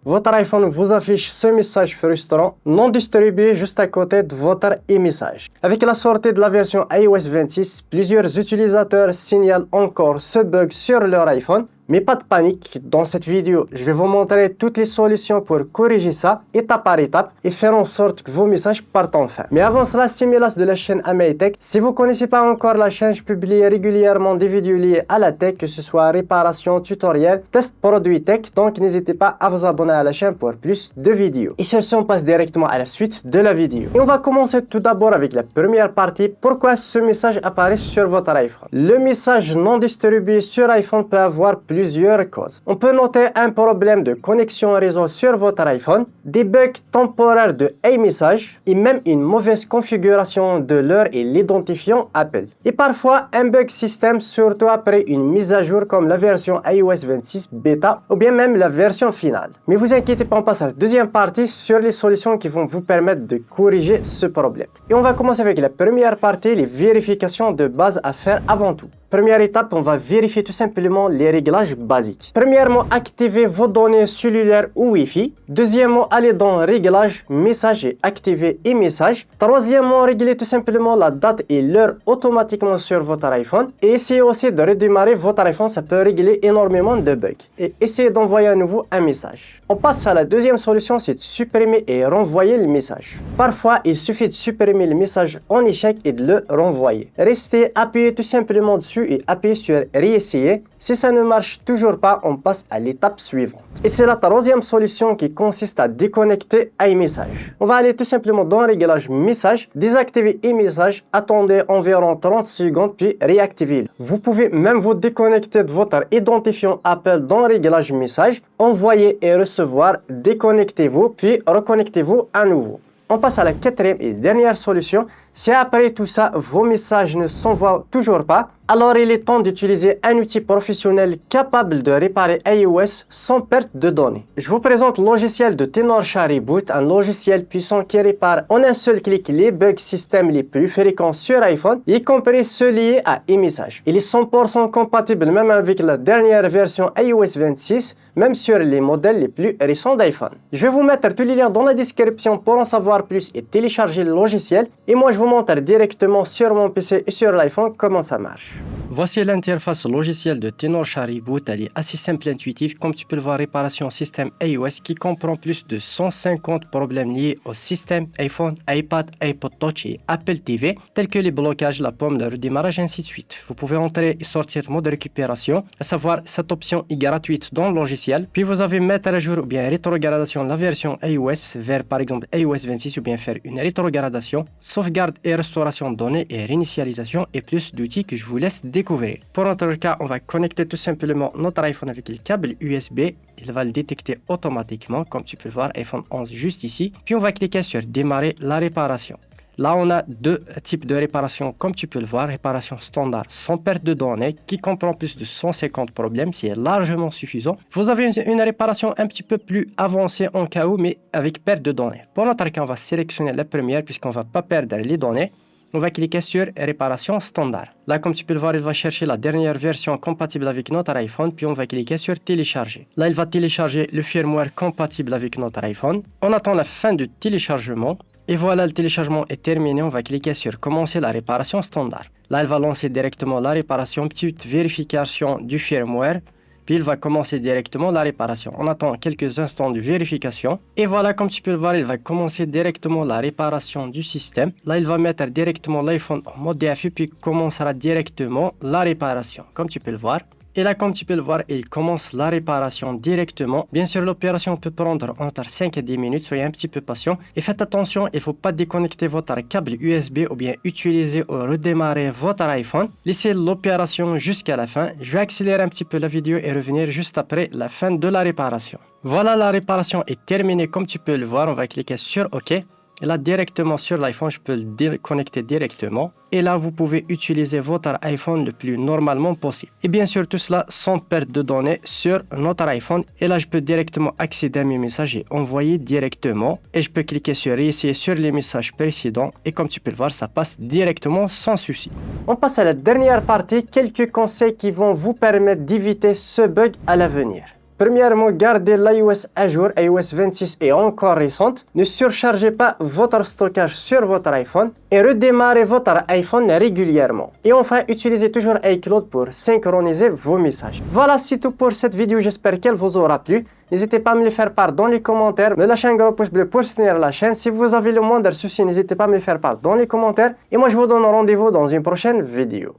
Votre iPhone vous affiche ce message frustrant non distribué juste à côté de votre e-message. Avec la sortie de la version iOS 26, plusieurs utilisateurs signalent encore ce bug sur leur iPhone. Mais pas de panique, dans cette vidéo, je vais vous montrer toutes les solutions pour corriger ça, étape par étape, et faire en sorte que vos messages partent enfin. Mais avant cela, c'est Milas de la chaîne AmeiTech. Si vous ne connaissez pas encore la chaîne, je publie régulièrement des vidéos liées à la tech, que ce soit réparation, tutoriel, test produit tech, donc n'hésitez pas à vous abonner à la chaîne pour plus de vidéos. Et sur ce, on passe directement à la suite de la vidéo. Et on va commencer tout d'abord avec la première partie, pourquoi ce message apparaît sur votre iPhone. Le message non distribué sur iPhone peut avoir plusieurs causes. On peut noter un problème de connexion réseau sur votre iPhone, des bugs temporaires de iMessage et même une mauvaise configuration de l'heure et l'identifiant Apple. Et parfois un bug système, surtout après une mise à jour comme la version iOS 26 bêta ou bien même la version finale. Mais vous inquiétez pas, on passe à la deuxième partie sur les solutions qui vont vous permettre de corriger ce problème. Et on va commencer avec la première partie, les vérifications de base à faire avant tout. Première étape, on va vérifier tout simplement les réglages basiques. Premièrement, activez vos données cellulaires ou Wi-Fi. Deuxièmement, allez dans Réglages, Messages et activez e-message. Troisièmement, réglez tout simplement la date et l'heure automatiquement sur votre iPhone. Et essayez aussi de redémarrer votre iPhone, ça peut régler énormément de bugs. Et essayez d'envoyer à nouveau un message. On passe à la deuxième solution, c'est de supprimer et renvoyer le message. Parfois, il suffit de supprimer le message en échec et de le renvoyer. Restez appuyé tout simplement dessus et appuyez sur réessayer. Si ça ne marche toujours pas, on passe à l'étape suivante. Et c'est la troisième solution qui consiste à déconnecter iMessage. On va aller tout simplement dans Réglage Message, désactiver iMessage, attendez environ 30 secondes puis réactivez-le. Vous pouvez même vous déconnecter de votre identifiant Apple dans Réglage Message, envoyer et recevoir, déconnectez-vous puis reconnectez-vous à nouveau. On passe à la quatrième et dernière solution. Si après tout ça, vos messages ne s'envoient toujours pas, alors il est temps d'utiliser un outil professionnel capable de réparer iOS sans perte de données. Je vous présente le logiciel de Tenorshare Reboot, un logiciel puissant qui répare en un seul clic les bugs système les plus fréquents sur iPhone, y compris ceux liés à iMessage. Il est 100% compatible même avec la dernière version iOS 26, même sur les modèles les plus récents d'iPhone. Je vais vous mettre tous les liens dans la description pour en savoir plus et télécharger le logiciel. Et moi, je vous montre directement sur mon PC et sur l'iPhone comment ça marche. Voici l'interface logicielle de Tenorshare Reboot. Elle est assez simple et intuitive. Comme tu peux le voir, réparation système iOS qui comprend plus de 150 problèmes liés au système iPhone, iPad, iPod Touch et Apple TV, tels que les blocages, la pomme, le redémarrage, ainsi de suite. Vous pouvez entrer et sortir mode récupération, à savoir cette option est gratuite dans le logiciel. Puis vous avez mettre à jour ou bien rétrogradation de la version iOS vers par exemple iOS 26 ou bien faire une rétrogradation, sauvegarde et restauration de données et réinitialisation et plus d'outils que je vous laisse découvrir. Pour notre cas, on va connecter tout simplement notre iPhone avec le câble USB. Il va le détecter automatiquement, comme tu peux le voir, iPhone 11 juste ici. Puis on va cliquer sur démarrer la réparation. Là, on a deux types de réparation, comme tu peux le voir. Réparation standard sans perte de données, qui comprend plus de 150 problèmes, c'est largement suffisant. Vous avez une réparation un petit peu plus avancée en cas où, mais avec perte de données. Pour notre cas, on va sélectionner la première, puisqu'on ne va pas perdre les données. On va cliquer sur réparation standard. Là, comme tu peux le voir, il va chercher la dernière version compatible avec notre iPhone, puis on va cliquer sur télécharger. Là, il va télécharger le firmware compatible avec notre iPhone. On attend la fin du téléchargement. Et voilà, le téléchargement est terminé. On va cliquer sur commencer la réparation standard. Là, il va lancer directement la réparation, petite vérification du firmware. Puis il va commencer directement la réparation. On attend quelques instants de vérification. Et voilà, comme tu peux le voir, il va commencer directement la réparation du système. Là, il va mettre directement l'iPhone en mode DFU, puis commencera directement la réparation, comme tu peux le voir. Et là, comme tu peux le voir, il commence la réparation directement. Bien sûr, l'opération peut prendre entre 5 et 10 minutes. Soyez un petit peu patient. Et faites attention, il ne faut pas déconnecter votre câble USB ou bien utiliser ou redémarrer votre iPhone. Laissez l'opération jusqu'à la fin. Je vais accélérer un petit peu la vidéo et revenir juste après la fin de la réparation. Voilà, la réparation est terminée. Comme tu peux le voir, on va cliquer sur OK. Et là, directement sur l'iPhone, je peux le déconnecter directement. Et là, vous pouvez utiliser votre iPhone le plus normalement possible. Et bien sûr, tout cela sans perte de données sur notre iPhone. Et là, je peux directement accéder à mes messages et envoyer directement. Et je peux cliquer sur réessayer sur les messages précédents. Et comme tu peux le voir, ça passe directement sans souci. On passe à la dernière partie, quelques conseils qui vont vous permettre d'éviter ce bug à l'avenir. Premièrement, gardez l'iOS à jour, iOS 26 est encore récente. Ne surchargez pas votre stockage sur votre iPhone et redémarrez votre iPhone régulièrement. Et enfin, utilisez toujours iCloud pour synchroniser vos messages. Voilà, c'est tout pour cette vidéo, j'espère qu'elle vous aura plu. N'hésitez pas à me le faire part dans les commentaires, me lâcher un gros pouce bleu pour soutenir la chaîne. Si vous avez le moindre souci, n'hésitez pas à me le faire part dans les commentaires. Et moi, je vous donne rendez-vous dans une prochaine vidéo.